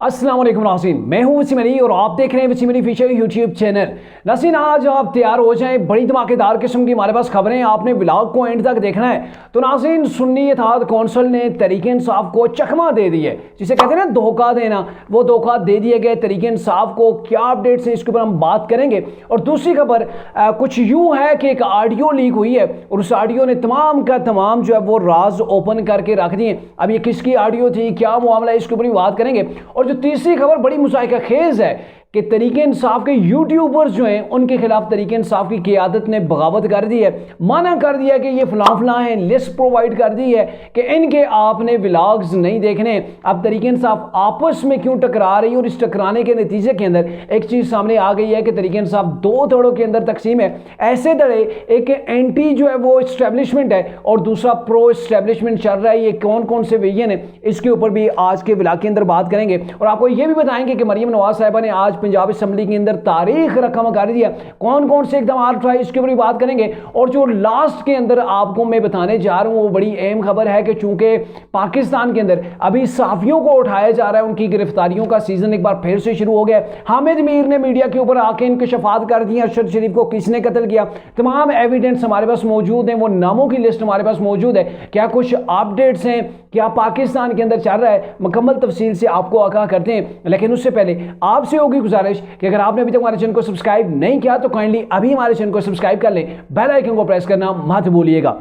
अस्सलाम वालेकुम नाज़रीन, मैं हूं वसीम अली और आप देख रहे हैं Wasim Ali feature YouTube channel. नाज़रीन, आज आप तैयार हो जाएं, बड़ी धमाकेदार किस्म की हमारे पास खबरें, आपने व्लॉग को एंड तक देखना है। तो नाज़रीन, सुन्नी इत्तेहाद कौंसिल ने तहरीक इंसाफ को चकमा दे दी है, जिसे कहते हैं ना धोखा देना, वो धोखा दे दिए गए तहरीक इंसाफ को। क्या अपडेट्स हैं इसके ऊपर हम बात करेंगे। और दूसरी खबर कुछ यूँ है कि एक ऑडियो लीक हुई है और उस ऑडियो ने तमाम का तमाम जो है वो राज ओपन करके रख दिए। अब ये किसकी ऑडियो थी, क्या मामला है, इसके ऊपर भी बात करेंगे। और जो तीसरी खबर बड़ी मुज़ाहिका खेज है कि तहरीक इंसाफ के यूट्यूबर्स जो हैं उनके खिलाफ तहरीक इंसाफ की क़यादत ने बगावत कर दी है, मना कर दिया कि ये फलां फलां हैं, लिस्ट प्रोवाइड कर दी है कि इनके आपने व्लॉग्स नहीं देखने। अब तहरीक इंसाफ आपस में क्यों टकरा रही है और इस टकराने के नतीजे के अंदर एक चीज़ सामने आ गई है कि तहरीक इंसाफ दो धड़ों के अंदर तकसीम है। ऐसे धड़े, एक एंटी जो है वो इस्टेब्लिशमेंट है और दूसरा प्रो इस्टेब्लिशमेंट चल रहा है। ये कौन कौन से विजन है, इसके ऊपर भी आज के व्लॉग के अंदर बात करेंगे। और आपको ये भी बताएंगे कि मरियम नवाज साहिबा ने आज पंजाब असेंबली के अंदर तारीख रकम कर दिया, कौन कौन से इकदाम उठाए, इसके ऊपर भी बात करेंगे। और जो लास्ट के अंदर आपको मैं बताने जा रहा हूं वो बड़ी अहम खबर है कि चूंकि पाकिस्तान के अंदर अभी सहाफियों को उठाया जा रहा है, उनकी गिरफ्तारियों का सीजन एक बार फिर से शुरू हो गया। हामिद मीर ने मीडिया के ऊपर आके इंकशाफात कर दिए, अरशद शरीफ को किसने कत्ल किया, तमाम एविडेंस हमारे पास मौजूद हैं, वो नामों की लिस्ट हमारे पास मौजूद है। क्या कुछ अपडेट्स हैं, क्या पाकिस्तान के अंदर चल रहा है, मुकम्मल तफसील से आपको आगाह करते हैं। लेकिन उससे पहले आपसे होगी गुजारिश कि अगर आपने अभी तक हमारे चैनल को सब्सक्राइब नहीं किया तो काइंडली अभी हमारे चैनल को सब्सक्राइब कर लें, बेल आइकन को प्रेस करना मत भूलिएगा।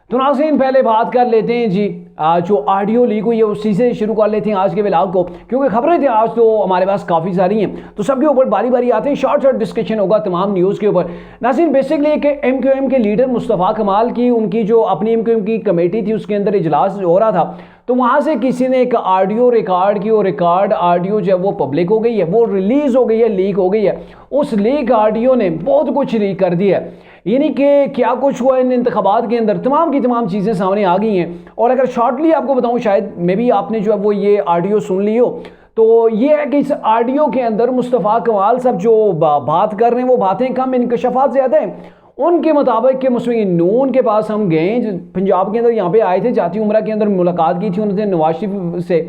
तो नाज़रीन, पहले बात कर लेते हैं जी जो ऑडियो लीक हुई है उसी से शुरू कर लेते हैं आज के व्लॉग को, क्योंकि खबरें थी आज तो हमारे पास काफ़ी सारी हैं, तो सबके ऊपर बारी बारी आते हैं। शॉर्ट डिस्कशन होगा तमाम न्यूज़ के ऊपर। नाज़रीन, बेसिकली एक MQM के लीडर मुस्तफ़ा कमाल की, उनकी जो अपनी MQM की कमेटी थी उसके अंदर इजलास हो रहा था, तो वहाँ से किसी ने एक ऑडियो रिकॉर्ड की और रिकॉर्ड ऑडियो जो है वो पब्लिक हो गई है, वो रिलीज़ हो गई है, लीक हो गई है। उस लीक ऑडियो ने बहुत कुछ लीक कर दिया है, यानी कि क्या कुछ हुआ इन इंतखाबात के अंदर, तमाम की तमाम चीज़ें सामने आ गई हैं। और अगर शॉर्टली आपको बताऊं, शायद मे भी आपने जो है वो ये ऑडियो सुन ली हो, तो ये है कि इस ऑडियो के अंदर मुस्तफ़ा कमाल साहब जो बात कर रहे हैं वो बातें कम, इंकशाफात ज़्यादा हैं। उनके मुताबिक कि मुस्लिम नून के पास हम गए, पंजाब के अंदर यहाँ पे आए थे, जाती उम्रा के अंदर मुलाकात की थी उन्होंने नवाज शरीफ से,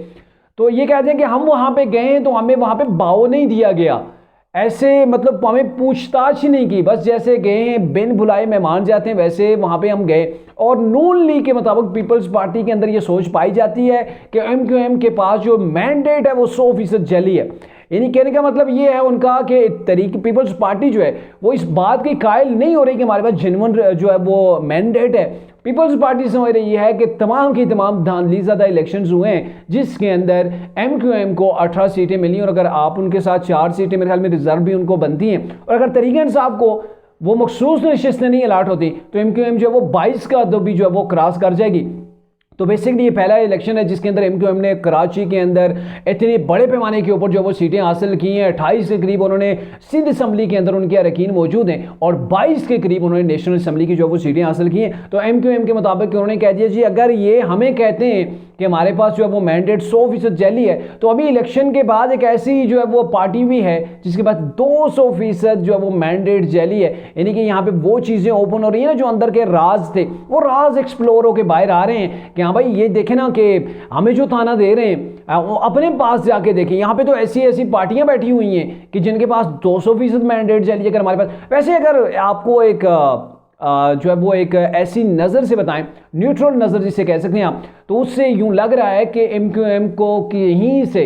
तो ये कहते हैं कि हम वहाँ पे गए तो हमें वहाँ पे बाव नहीं दिया गया, ऐसे मतलब हमें पूछताछ ही नहीं की, बस जैसे गए हैं बिन बुलाए मेहमान जाते हैं वैसे वहाँ पे हम गए। और नून लीग के मुताबिक पीपल्स पार्टी के अंदर ये सोच पाई जाती है कि MQM के पास जो मैंडेट है वो 100% जली है। यानी कहने का मतलब ये है उनका कि तरीके पीपल्स पार्टी जो है वो इस बात की कायल नहीं हो रही कि हमारे पास जेन्युइन जो है वो मैंडेट है। पीपल्स पार्टी समझ रही है कि तमाम की तमाम धांधली ज़्यादा इलेक्शंस हुए हैं जिसके अंदर MQM को 18 सीटें मिली, और अगर आप उनके साथ 4 सीटें मेरे ख्याल में रिजर्व भी उनको बनती हैं, और अगर तहरीक इंसाफ को वो मखसूस नशिस्तें नहीं अलाट होती तो MQM जो है वो 22 का भी जो है वो क्रॉस कर जाएगी। तो बेसिकली ये पहला इलेक्शन है जिसके अंदर MQM ने कराची के अंदर इतने बड़े पैमाने के ऊपर जो वो सीटें हासिल की हैं। 28 के करीब उन्होंने सिंध असम्बली के अंदर उनके अरकान मौजूद हैं और 22 के करीब उन्होंने नेशनल असम्बली की जो वो सीटें हासिल की हैं। तो MQM के मुताबिक उन्होंने कह दिया जी अगर ये हमें कहते हैं कि हमारे पास जो है वो मैंडेट 100% जैली है, तो अभी इलेक्शन के बाद एक ऐसी जो है वो पार्टी भी है जिसके पास 200% जो है वो मैंडेट जैली है। यानी कि यहाँ पे वो चीज़ें ओपन हो रही है ना, जो अंदर के राज थे वो राज एक्सप्लोर होकर बाहर आ रहे हैं कि हाँ भाई ये देखें ना कि हमें जो ताना दे रहे हैं वो अपने पास जाके देखें, यहाँ पे तो ऐसी ऐसी पार्टियां बैठी हुई हैं कि जिनके पास 200% मैंडेट जैली। अगर हमारे पास वैसे अगर आपको एक जो है वो एक ऐसी नज़र से बताएं, न्यूट्रल नज़र जिसे कह सकते हैं आप, तो उससे यूं लग रहा है कि MQM को कहीं से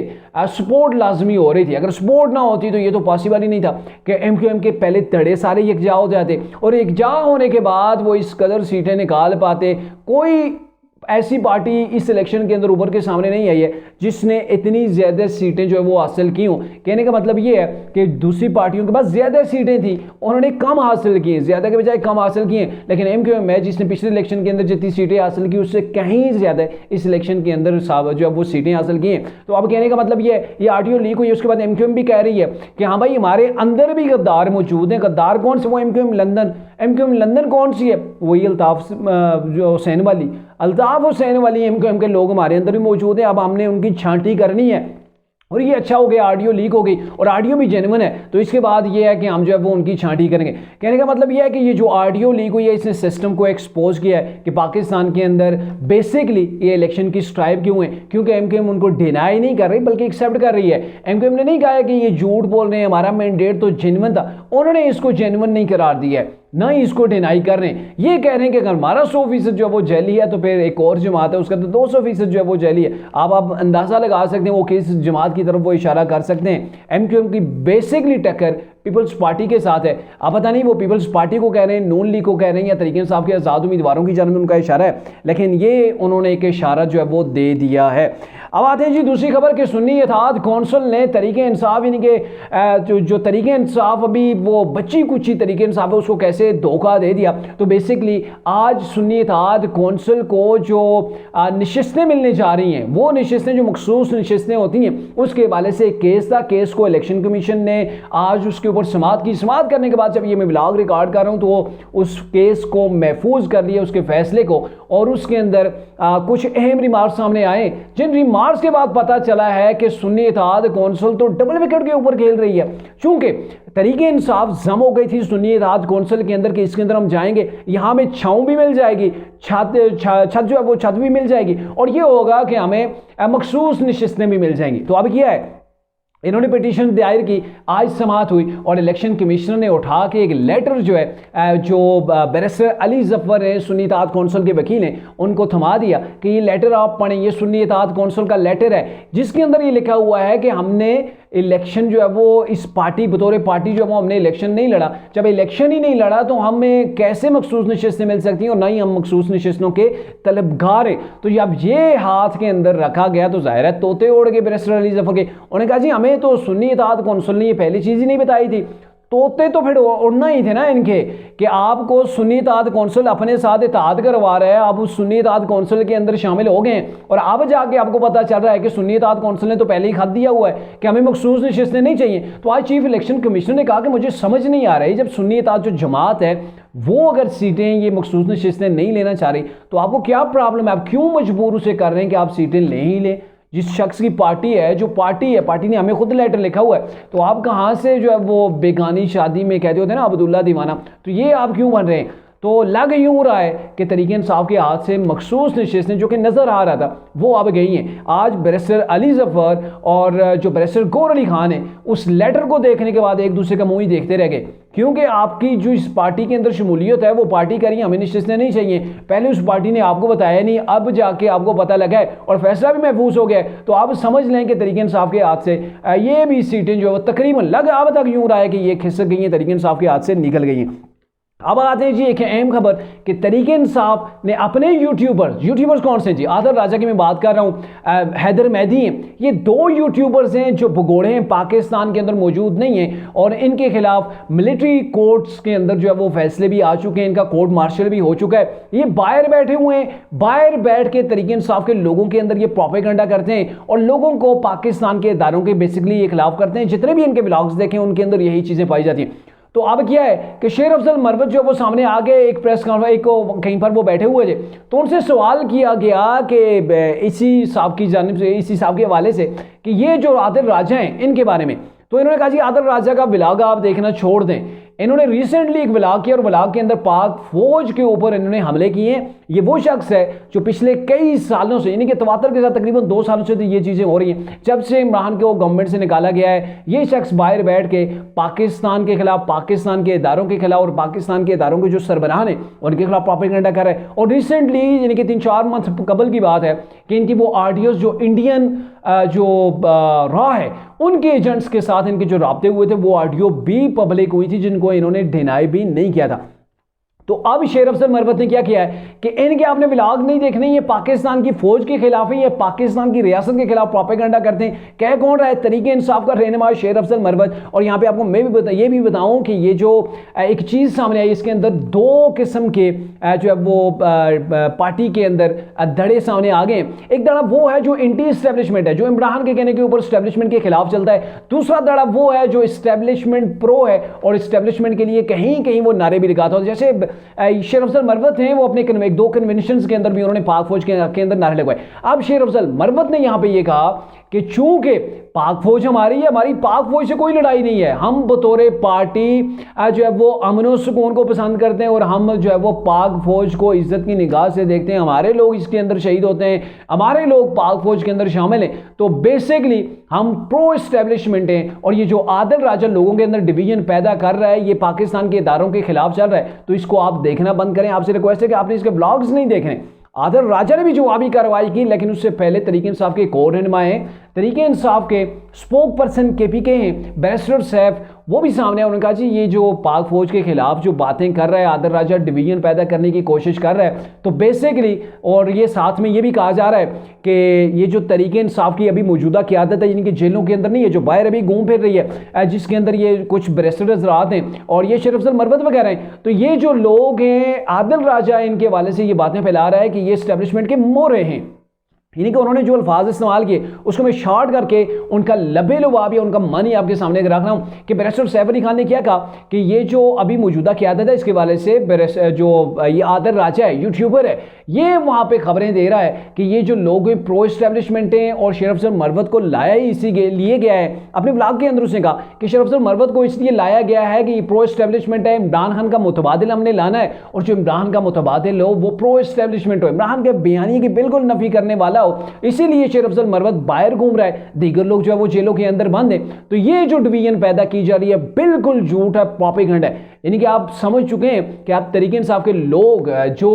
सपोर्ट लाजमी हो रही थी। अगर सपोर्ट ना होती तो ये तो पॉसिबल ही नहीं था कि MQM के पहले धड़े सारे यकजा हो जाते और यकजा होने के बाद वो इस कदर सीटें निकाल पाते। कोई ऐसी पार्टी इस इलेक्शन के अंदर उभर के सामने नहीं आई है जिसने इतनी ज़्यादा सीटें जो है वो हासिल की हों। कहने का मतलब ये है कि दूसरी पार्टियों के पास ज़्यादा सीटें थी, उन्होंने कम हासिल की, ज़्यादा के बजाय कम हासिल की हैं। लेकिन MQM है जिसने पिछले इलेक्शन के अंदर जितनी सीटें हासिल की उससे कहीं ज़्यादा इस इलेक्शन के अंदर जो है वो सीटें हासिल की हैं। तो अब कहने का मतलब ये ऑडियो लीक हुई है, उसके बाद MQM भी कह रही है कि हाँ भाई हमारे अंदर भी गद्दार मौजूद हैं। गद्दार कौन से? वो MQM लंदन कौन सी है? वही अल्ताफ जो हुसैन वाली MQM के लोग हमारे अंदर भी मौजूद हैं। अब हमने उनकी छांटी करनी है और ये अच्छा हो गया, ऑडियो लीक हो गई और ऑडियो भी जेन्युइन है, तो इसके बाद ये है कि हम जो है वो उनकी छांटी करेंगे। कहने का मतलब ये है कि ये जो ऑडियो लीक हुई है इसने सिस्टम को एक्सपोज किया है कि पाकिस्तान के अंदर बेसिकली ये इलेक्शन की स्ट्राइक क्यों है, क्योंकि एमकेएम उनको डिनाई नहीं कर रही बल्कि एक्सेप्ट कर रही है। एमकेएम ने नहीं कहा है कि ये झूठ बोल रहे हैं, हमारा मैंडेट तो जेन्युइन था, उन्होंने इसको जेन्युइन नहीं करार दिया है, ना ही इसको डिनाई कर रहे हैं। ये कह रहे हैं कि अगर हमारा 100% जो है वो जैली है तो फिर एक और जमात है उसका तो 200% जो है वो जैली है। आप अंदाजा लगा सकते हैं वो किस जमात की तरफ वो इशारा कर सकते हैं। एमक्यूएम की बेसिकली टक्कर पीपल्स पार्टी के साथ है। आप पता नहीं वो पीपल्स पार्टी को कह रहे हैं, नून लीग को कह रहे हैं या तरीके इंसाफ के आज़ाद उम्मीदवारों की जानब उनका इशारा है, लेकिन ये उन्होंने एक इशारा जो है वो दे दिया है। अब आते हैं जी दूसरी खबर कि सुन्नी इत्तेहाद कौंसिल ने तरीके इंसाफ यानी कि जो तरीके इंसाफ अभी वो बच्ची कुची तरीके इंसाफ है उसको कैसे धोखा दे दिया। तो बेसिकली आज सुन्नी इत्तेहाद कौंसिल को जो नशिस्तें मिलने जा रही हैं, वो नशिस्तें जो मखसूस नशिस्तें होती हैं उसके हवाले से एक केस था। केस को इलेक्शन कमीशन ने आज उसके ऊपर समाअत की। समाअत करने के बाद जब ये मैं व्लॉग रिकॉर्ड कर रहा हूँ तो उस केस को महफूज कर लिया, उसके फैसले को, और उसके अंदर कुछ अहम रिमार्क्स सामने आए, जिन रिमार्क्स के बाद पता चला है कि सुन्नी इत्तेहाद कौंसिल तो डबल विकेट के ऊपर खेल रही है। चूंकि तरीके इंसाफ जम हो गई थी सुन्नी इत्तेहाद कौंसिल के अंदर कि इसके अंदर हम जाएंगे, यहाँ हमें छाँव भी मिल जाएगी, छत जो है वो छत भी मिल जाएगी, और ये होगा कि हमें मखसूस नशिस्तें भी मिल जाएंगी। तो अब क्या है, इन्होंने पिटीशन दायर की, आज समाअत हुई और इलेक्शन कमिश्नर ने उठा के एक लेटर जो है जो बैरिस्टर अली जफर है सुन्नी इत्तेहाद कौंसिल के वकील हैं उनको थमा दिया कि ये लेटर आप पढ़ें, ये सुन्नी इत्तेहाद कौंसिल का लेटर है जिसके अंदर ये लिखा हुआ है कि हमने इलेक्शन जो है वो इस पार्टी बतौर पार्टी जो है वो हमने इलेक्शन नहीं लड़ा। जब इलेक्शन ही नहीं लड़ा तो हमें कैसे मखसूस नशिस्तें मिल सकती हैं, और ना ही हम मखसूस नशिस्तों के तलबगार हैं। तो जब ये हाथ के अंदर रखा गया तो जाहिर है तोते उड़ गए बैरिस्टर अली जफर के। उन्होंने कहा जी हमें तो सुन्नी इत्तेहाद कौंसिल ने ये पहली चीज़ ही नहीं बताई थी। तोते तो फिर उड़ना ही थे ना इनके कि आपको सुन्नी इत्तेहाद कौंसिल अपने साथ इत्तेहाद करवा रहा है, आप उस सुन्नी इत्तेहाद कौंसिल के अंदर शामिल हो गए हैं और अब जाके आपको पता चल रहा है कि सुन्नी इत्तेहाद कौंसिल ने तो पहले ही खत दिया हुआ है कि हमें मखसूस नशिस्तें नहीं चाहिए। तो आज चीफ इलेक्शन कमिश्नर ने कहा कि मुझे समझ नहीं आ रही, जब सुन्नी इत्तेहाद जो जमात है वो अगर सीटें ये मखसूस नशिस्तें नहीं लेना चाह रही तो आपको क्या प्रॉब्लम है, आप क्यों मजबूर उसे कर रहे हैं कि आप सीटें ले ही लें। जिस शख्स की पार्टी है, जो पार्टी है, पार्टी ने हमें खुद लेटर लिखा हुआ है, तो आप कहाँ से जो है वो बेगानी शादी में कहते होते हैं ना अब्दुल्ला दीवाना, तो ये आप क्यों बन रहे हैं। तो लग यूँ रहा है कि तरीके इंसाफ के हाथ से मखसूस नशिस्तें जो कि नज़र आ रहा था वो अब गई हैं। आज बैरिस्टर अली जफर और जो बैरिस्टर गौहर अली खान है उस लेटर को देखने के बाद एक दूसरे का मुंह ही देखते रह गए, क्योंकि आपकी जो इस पार्टी के अंदर शमूलियत है वो पार्टी करिए, हमें नशिस्तें नहीं चाहिए। पहले उस पार्टी ने आपको बताया नहीं, अब जाके आपको पता लगा है और फैसला भी महफूज हो गया है। तो आप समझ लें कि तरीके इंसाफ के हाथ से ये भी सीटें जो है तकरीबन लग अब तक यूँ रहा है कि ये खिसक गई हैं, तरीके इंसाफ के हाथ से निकल गई हैं। अब आते हैं जी एक अहम खबर कि तरीके इंसाफ ने अपने यूट्यूबर्स कौन से जी, आदर राजा की मैं बात कर रहा हूँ, हैदर मेहदी हैं, ये दो यूट्यूबर्स हैं जो भगोड़े हैं, पाकिस्तान के अंदर मौजूद नहीं हैं और इनके खिलाफ मिलिट्री कोर्ट्स के अंदर जो है वो फैसले भी आ चुके हैं, इनका कोर्ट मार्शल भी हो चुका है। ये बाहर बैठे हुए हैं, बाहर बैठ के तरीके इंसाफ के लोगों के अंदर ये प्रोपेगेंडा करते हैं और लोगों को पाकिस्तान के इदारों के बेसिकली ये खिलाफ करते हैं। जितने भी इनके ब्लॉग्स देखें उनके अंदर यही चीज़ें पाई जाती हैं। तो अब क्या है कि शेर अफजल मरवत जो वो सामने आ गए, एक प्रेस कॉन्फ्रेंस कहीं पर वो बैठे हुए थे, तो उनसे सवाल किया गया कि इसी साहब की जानिब से, इसी साहब के हवाले से कि ये जो आदिल राजा हैं इनके बारे में, तो इन्होंने कहा जी आदिल राजा का व्लॉग आप देखना छोड़ दें। इन्होंने रिसेंटली एक व्लॉग किया और व्लॉग के अंदर पाक फौज के ऊपर इन्होंने हमले किए हैं। ये वो शख्स है जो पिछले कई सालों से, यानी कि तवातर के साथ तकरीबन 2 सालों से ये चीज़ें हो रही हैं, जब से इमरान को गवर्नमेंट से निकाला गया है, ये शख्स बाहर बैठ के पाकिस्तान के खिलाफ, पाकिस्तान के इदारों के खिलाफ और पाकिस्तान के इदारों के जो सरबराह हैं उनके खिलाफ प्रोपेगेंडा कर रहा है। और रिसेंटली यानी कि 3-4 मंथ कबल की बात है कि इनकी वो ऑडियोज जो इंडियन जो रॉ है उनके एजेंट्स के साथ इनके जो राब्ते हुए थे वो ऑडियो भी पब्लिक हुई थी, जिनको इन्होंने डिनाई भी नहीं किया था। तो अब शेर अफजल मरवत ने क्या किया है कि इनके आपने व्लॉग नहीं देखने, ये पाकिस्तान की फौज के खिलाफ है, ये पाकिस्तान की रियासत के खिलाफ प्रोपेगेंडा करते हैं। कह कौन रहा है, तरीके इंसाफ का रहनुमा शेर अफजल मरवत। और यहाँ पे आपको मैं भी ये भी बताऊं कि ये जो एक चीज़ सामने आई, इसके अंदर 2 किस्म के जो है वो पार्टी के अंदर धड़े सामने आ गए। एक धड़ा वो है जो एंटी इस्टेब्लिशमेंट है, जो इमरान के कहने के ऊपर इस्टेब्लिशमेंट के खिलाफ चलता है। दूसरा धड़ा वो है जो इस्टेब्लिशमेंट प्रो है और इस्टेब्लिशमेंट के लिए कहीं कहीं वो नारे भी लगाता है। जैसे शेर अफजल मरवत हैं, वो अपने दो कन्वेंशन के अंदर भी उन्होंने पाक फौज के अंदर नारे लगवाए। अब शेर अफजल मरवत ने यहां पे ये कहा कि चूंकि पाक फौज हमारी है, हमारी पाक फौज से कोई लड़ाई नहीं है, हम बतौर पार्टी जो है वो अमन सुकून को पसंद करते हैं और हम जो है वो पाक फौज को इज्जत की निगाह से देखते हैं, हमारे लोग इसके अंदर शहीद होते हैं, हमारे लोग पाक फौज के अंदर शामिल हैं, तो बेसिकली हम प्रो एस्टेब्लिशमेंट हैं। और ये जो आदिल राजा लोगों के अंदर डिवीजन पैदा कर रहा है, ये पाकिस्तान के इदारों के खिलाफ चल रहा है, तो इसको आप देखना बंद करें। आपसे रिक्वेस्ट है कि आपने इसके ब्लॉग्स नहीं देखने। आदिल राजा ने भी जवाबी कार्रवाई की, लेकिन उससे पहले तरीके इंसाफ के एक और रहनुमा हैं, तरीके इंसाफ के स्पोक पर्सन केपीके हैं बैरिस्टर सैफ, वो भी सामने उन्होंने कहा जी ये जो पाक फौज के खिलाफ जो बातें कर रहा है आदिल राजा, डिवीजन पैदा करने की कोशिश कर रहा है, तो बेसिकली और ये साथ में ये भी कहा जा रहा है कि ये जो तरीके इंसाफ की अभी मौजूदा क़यादत है, इनकी जेलों के अंदर नहीं है, जो बाहर अभी घूम फिर रही है, जिसके अंदर ये कुछ बैरिस्टर हज़रात हैं और ये शेर अफजल मरवत वगैरह हैं, तो ये जो लोग हैं आदिल राजा इनके हवाले से ये बातें फैला रहा है कि ये एस्टेब्लिशमेंट के मोहरे हैं, यानी कि उन्होंने जो अल्फाज इस्तेमाल किए उसको मैं शॉर्ट करके उनका लबे लुबाब या उनका मन ही आपके सामने रख रहा हूँ कि बैरिस्टर सैफ अली खान ने क्या कहा कि ये जो अभी मौजूदा क़यादत है इसके वाले से जो ये आदिल राजा है, यूट्यूबर है, ये वहाँ पे खबरें दे रहा है कि ये जो लोग हैं प्रो एस्टेब्लिशमेंट हैं और शेर अफजल मरवत को लाया ही इसी लिए गया है। अपने ब्लॉग के अंदर उसने कहा कि शेर अफजल मरवत को इसलिए लाया गया है कि ये प्रो एस्टेब्लिशमेंट है, इमरान खान का मुतबादिल हमने लाना है, और जो इमरान का मुतबादिल हो वो प्रो एस्टेब्लिशमेंट हो, इमरान के बयानी की बिल्कुल नफी करने वाला हो, इसीलिए शेर अफजल मरवत बाहर घूम रहा है, दीगर लोग जो है वो जेलों के अंदर बंद है। तो ये जो डिवीजन पैदा की जा रही है बिल्कुल झूठ है, प्रोपेगेंडा है, यानी कि आप समझ चुके हैं कि आप तरीके इंसाफ के लोग जो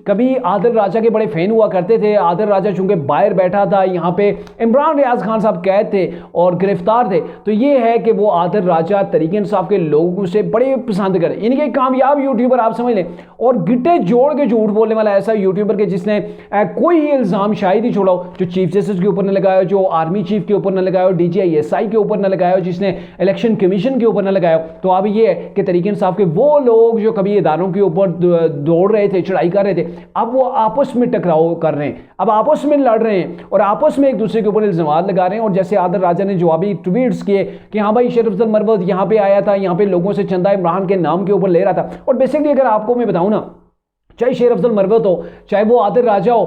कभी आदिल राजा के बड़े फैन हुआ करते थे, आदिल राजा चूंकि बाहर बैठा था, यहाँ पे इमरान रियाज खान साहब कैद थे और गिरफ्तार थे, तो ये है कि वो आदिल राजा तरीके इंसाफ के लोगों से बड़े पसंद करे, यानी कि कामयाब यूट्यूबर आप समझ लें, और गिट्टे जोड़ के झूठ बोलने वाला ऐसा यूट्यूबर के जिसने कोई ही इल्ज़ाम शायद ही छोड़ा हो, जो चीफ जस्टिस के ऊपर न लगाया, जो आर्मी चीफ के ऊपर न लगाया, DGI/SI के ऊपर न लगाया, जिसने इलेक्शन कमीशन के ऊपर न लगाया। तो अब ये है कि तरीके इंसाफ के वो लोग जो कभी इदारों के ऊपर दौड़ रहे थे, चढ़ाई कर रहे थे, अब वो आपस में टकराव कर रहे हैं, अब आपस में लड़ रहे हैं और आपस में एक दूसरे के ऊपर इल्जाम लगा रहे हैं। और जैसे आदिल राजा ने जवाबी ट्वीट्स किए कि हाँ भाई शेर अफजल मरवत यहाँ पे आया था, यहाँ पे लोगों से चंदा इमरान के नाम के ऊपर ले रहा था। और बेसिकली अगर आपको मैं बताऊं ना, चाहे शेर अफजल मरवत हो, चाहे वो आदिल राजा हो,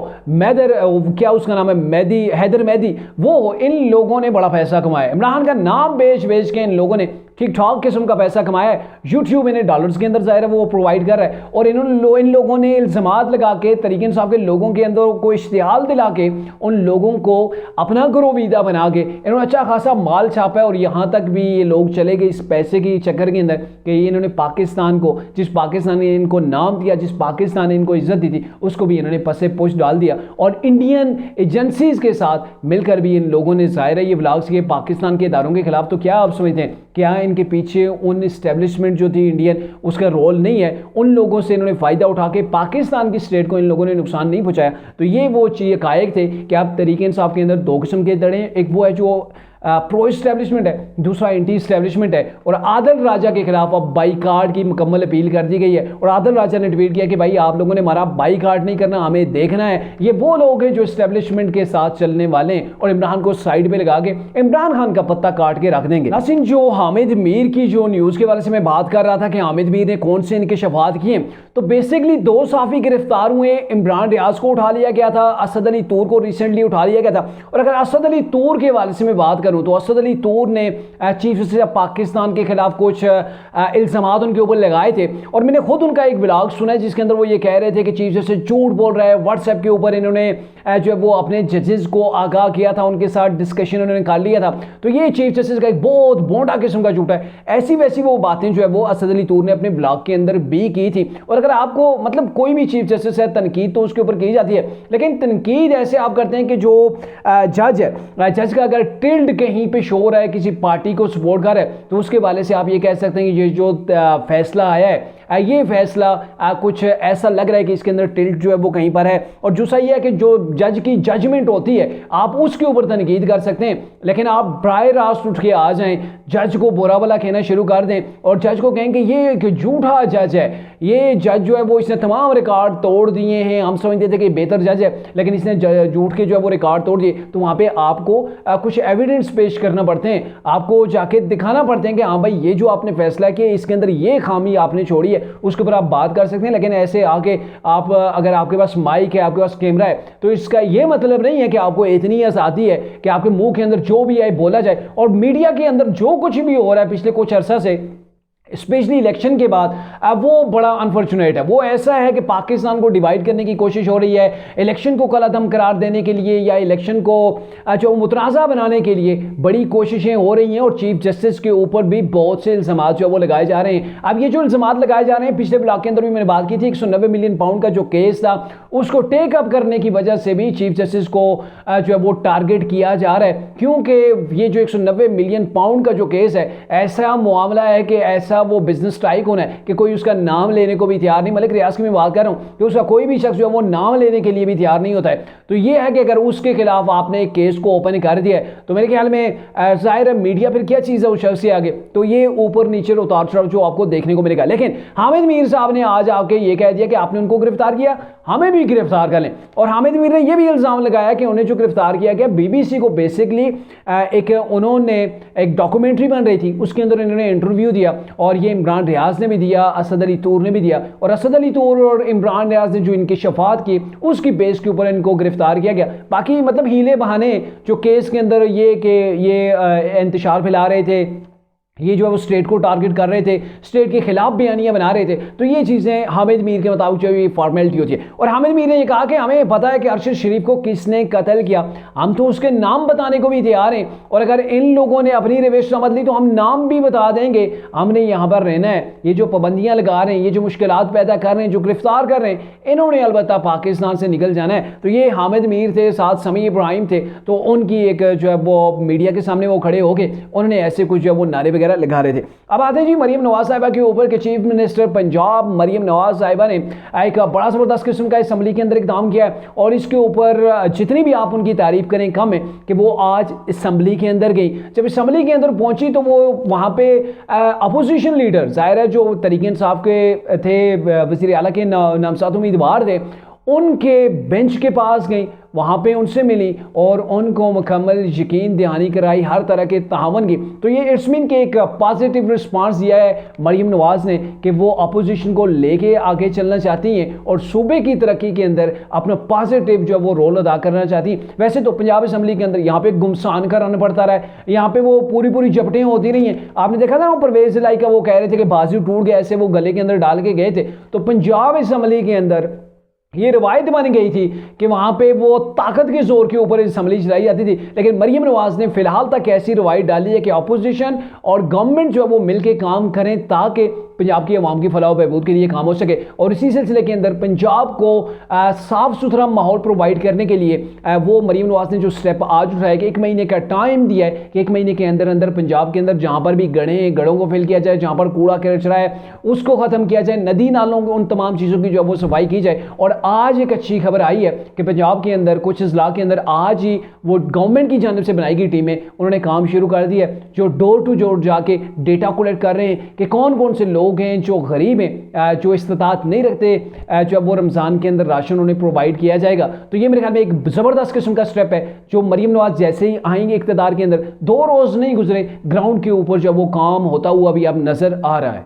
क्या उसका नाम है, हैदर मेहदी, वो इन लोगों ने बड़ा पैसा कमाया, इमरान का नाम बेच के इन लोगों ने ठीक ठाक किस्म का पैसा कमाया है। यूट्यूब इन्हें डॉलर्स के अंदर जाहिर है वो प्रोवाइड कर रहा है, और इन लोगों ने इल्ज़ामात लगा के तरीके इंसाफ के लोगों के अंदर को इश्तिहाल दिला के उन लोगों को अपना गरोवीदा बना के इन्होंने अच्छा खासा माल छापा है। और यहाँ तक भी ये लोग चले गए इस पैसे की चक्कर के अंदर कि इन्होंने पाकिस्तान को, जिस पाकिस्तान ने इनको नाम दिया, जिस पाकिस्तान ने इनको इज्जत दी थी, उसको भी इन्होंने पसे पोश डाल दिया। और इंडियन एजेंसीज के साथ मिलकर भी इन लोगों ने जाहिर है ये व्लॉग्स किए पाकिस्तान के इदारों के खिलाफ। तो क्या आप समझते हैं क्या इनके पीछे उन इस्टेब्लिशमेंट जो थी इंडियन, उसका रोल नहीं है? उन लोगों से इन्होंने फ़ायदा उठा के पाकिस्तान की स्टेट को इन लोगों ने नुकसान नहीं पहुंचाया। तो ये वो चीज़ कायक थे कि आप तरीके इंसाफ के अंदर दो किस्म के दड़े हैं, एक वो है जो प्रो इस्टेब्लिशमेंट है, दूसरा एंटी इस्टेब्लिशमेंट है। और आदिल राजा के खिलाफ अब बाईकाट की मुकम्मल अपील कर दी गई है। और आदिल राजा ने ट्वीट किया कि भाई आप लोगों ने हमारा बाईकाट नहीं करना, हमें देखना है ये वो लोग हैं जो इस्टेब्लिशमेंट के साथ चलने वाले हैं और इमरान को साइड पे लगा के इमरान खान का पत्ता काट के रख देंगे। नाज़रीन, जो हामिद मीर की जो न्यूज़ के बारे से मैं बात कर रहा था कि हामिद मीर ने कौन से इनके शफात किए, तो बेसिकली दो सहाफ़ी गिरफ्तार हुए। इमरान रियाज को उठा लिया गया था, असद अली तूर को रिसेंटली उठा लिया गया था। और अगर असद अली तूर के हवाले से मैं बात करूँ तो असद अली तूर ने चीफ जस्टिस पाकिस्तान के खिलाफ कुछ इल्ज़ामात उनके ऊपर लगाए थे। और मैंने खुद उनका एक व्लॉग सुना है जिसके अंदर वो ये कह रहे थे कि चीफ जस्टिस झूठ बोल रहा है। व्हाट्सएप के ऊपर इन्होंने जो है वो अपने जजेस को आगाह किया था, उनके साथ डिस्कशन उन्होंने कर लिया था। तो ये चीफ जस्टिस का एक बहुत बोंडा किस्म का झूठ है। ऐसी वैसी वो बातें जो है वो असद अली तूर ने अपने ब्लॉग के अंदर भी की थी। और अगर आपको मतलब कोई भी चीफ जस्टिस है, तनकीद तो उसके ऊपर की जाती है, लेकिन तनकीद ऐसे आप करते हैं कि जो जज है, जज का अगर टिल्ड कहीं पे शो रहा है, किसी पार्टी को सपोर्ट कर रहा है, तो उसके वाले से आप ये कह सकते हैं कि ये जो फैसला आया है, ये फैसला कुछ ऐसा लग रहा है कि इसके अंदर टिल्ट जो है वो कहीं पर है। और जो सही है कि जो जज की जजमेंट होती है आप उसके ऊपर तनकीद कर सकते हैं, लेकिन आप बराह रास्त उठ के आ जाएं, जज को बुरा भला कहना शुरू कर दें और जज को कहें कि ये एक झूठा जज है, ये जज जो है वो इसने तमाम रिकॉर्ड तोड़ दिए हैं, हम समझते थे कि बेहतर जज है लेकिन इसने झूठ के जो है वो रिकॉर्ड तोड़ दिए। तो वहाँ पे आपको कुछ एविडेंस पेश करना पड़ते हैं, आपको जाके दिखाना पड़ते हैं कि हाँ भाई ये जो आपने फैसला किया इसके अंदर ये खामी आपने छोड़ी है। है उसके ऊपर आप बात कर सकते हैं, लेकिन ऐसे आके आप अगर आपके पास माइक है, आपके पास कैमरा है, तो इसका ये मतलब नहीं है कि आपको इतनी आज़ादी है कि आपके मुंह के अंदर जो भी आए बोला जाए। और मीडिया के अंदर जो कुछ भी हो रहा है पिछले कुछ अरसा से, स्पेशली इलेक्शन के बाद, अब वो बड़ा अनफॉर्चुनेट है। वो ऐसा है कि पाकिस्तान को डिवाइड करने की कोशिश हो रही है, इलेक्शन को कलादम करार देने के लिए या इलेक्शन को जो मुतराज़ा बनाने के लिए बड़ी कोशिशें हो रही हैं। और चीफ जस्टिस के ऊपर भी बहुत से इल्ज़ामात जो वो लगाए जा रहे हैं। अब ये जो इल्ज़ामात लगाए जा रहे हैं, पिछले ब्लॉग के अंदर भी मैंने बात की थी, 190 मिलियन पाउंड का जो केस था उसको टेक अप करने की वजह से भी चीफ जस्टिस को जो है वो टारगेट किया जा रहा है, क्योंकि ये जो 190 मिलियन पाउंड का जो केस है, ऐसा मामला है कि ऐसा वो बिजनेस स्ट्राइक होना है कि कोई उसका नाम लेने को भी तैयार नहीं। मलिक रियाज की मैं बात कर रहा हूं कि उसका कोई भी शख्स जो है वो नाम लेने के लिए भी तैयार नहीं होता है। तो ये है कि अगर उसके खिलाफ आपने एक केस को ओपन कर दिया है तो मेरे ख्याल में जाहिर है मीडिया फिर क्या चीज़ है उस शख्स से आगे, तो ये ऊपर नीचे उतार चढ़ाव जो आपको देखने को मिलेगा। लेकिन हामिद मीर साहब ने आज आके ये कह दिया कि आपने उनको गिरफ्तार किया, हमें भी गिरफ्तार कर लें। और हामिद मीर ने यह भी इल्ज़ाम लगाया कि उन्हें जो गिरफ्तार किया गया, बीबीसी को बेसिकली उन्होंने एक डॉक्यूमेंट्री बन रही थी, उसके अंदर इन्होंने इंटरव्यू दिया और ये इमरान रियाज ने भी दिया, असद अली तूर ने भी दिया। और असद अली तूर और इमरान रियाज ने जो इनकी शफात की उसकी बेस के ऊपर इनको गिरफ्तार किया गया। बाकी मतलब हीले बहाने जो केस के अंदर ये कि ये इंतशार फैला रहे थे, ये जो है वो स्टेट को टारगेट कर रहे थे, स्टेट के खिलाफ बयानियां बना रहे थे, तो ये चीज़ें हामिद मीर के मुताबिक जो ये फॉर्मेलिटी होती है। और हामिद मीर ने ये कहा कि हमें पता है कि अरशद शरीफ को किसने कत्ल किया, हम तो उसके नाम बताने को भी तैयार हैं, और अगर इन लोगों ने अपनी रवेश समझ ली तो हम नाम भी बता देंगे, हमने यहाँ पर रहना है। ये जो पाबंदियाँ लगा रहे हैं, ये जो मुश्किलात पैदा कर रहे हैं, जो गिरफ्तार कर रहे हैं, इन्होंने अलबत्ता पाकिस्तान से निकल जाना है। तो ये हामिद मीर थे, साथ समी इब्राहिम थे, तो उनकी एक जो है वो मीडिया के सामने वो खड़े होके उन्होंने ऐसे कुछ जो है वो नारे वगैरह लगा रहे थे। अब आते हैं जी मरियम नवाज साहिबा के ऊपर कि चीफ मिनिस्टर पंजाब मरियम नवाज साहिबा ने एक बड़ा ज़बरदस्त किस्म का असम्बली के अंदर इक़दाम किया है, और इसके ऊपर जितनी भी आप उनकी तारीफ करें कम है कि वो आज असम्बली के अंदर गई। जब असम्बली के अंदर पहुंची तो वो वहाँ पे अपोजिशन लीडर, जाहिर है जो तहरीक इंसाफ के थे, वज़ीर आला के नामज़द उम्मीदवार थे, उनके बेंच के पास गई, वहाँ पे उनसे मिली और उनको मुकम्मल यकीन दहानी कराई हर तरह के तावन की। तो ये इट्स मीन के एक पॉजिटिव रिस्पांस दिया है मरियम नवाज ने कि वो अपोजिशन को लेके आगे चलना चाहती हैं और सूबे की तरक्की के अंदर अपना पॉजिटिव जो है वो रोल अदा करना चाहती हैं। वैसे तो पंजाब असम्बली के अंदर यहाँ पे गुमसान कराना पड़ता रहा है, यहाँ पे वो पूरी पूरी झपटें होती रही हैं। आपने देखा था वो परवेज इलाई का वो कह रहे थे कि बाजू टूट गया, ऐसे वो गले के अंदर डाल के गए थे। तो पंजाब असम्बली के अंदर ये रवायत बन गई थी कि वहाँ पे वो ताकत के जोर के ऊपर असम्बली चलाई जाती थी, लेकिन मरियम नवाज ने फिलहाल तक ऐसी रवायत डाली है कि अपोजिशन और गवर्नमेंट जो है वो मिलकर काम करें ताकि पंजाब की आवाम की फलाह बहबूद के लिए काम हो सके। और इसी सिलसिले के अंदर पंजाब को साफ़ सुथरा माहौल प्रोवाइड करने के लिए वो मरियम नवाज ने जो स्टेप आज उठाया कि 1 महीने का टाइम दिया है कि 1 महीने के अंदर अंदर पंजाब के अंदर जहाँ पर भी गढ़ों को फिल किया जाए, जहाँ पर कूड़ा कचरा है उसको ख़त्म किया जाए, नदी नालों उन तमाम चीज़ों की जो है वो सफाई की जाए। और आज एक अच्छी खबर आई है कि पंजाब के अंदर कुछ अजला के अंदर आज ही वो गवर्नमेंट की जानिब से बनाई गई टीमें उन्होंने काम शुरू कर दिया है, जो डोर टू डोर जाके डेटा कलेक्ट कर रहे हैं कि कौन कौन से लोग हैं जो गरीब हैं, जो इस्तात नहीं रखते, जो वो रमज़ान के अंदर राशन उन्हें प्रोवाइड किया जाएगा। तो ये मेरे ख्याल में एक ज़बरदस्त किस्म का स्टेप है जो मरियम नवाज जैसे ही आएंगे इक़्तिदार के अंदर, 2 रोज़ नहीं गुजरे, ग्राउंड के ऊपर जो वो काम होता हुआ भी अब नज़र आ रहा है।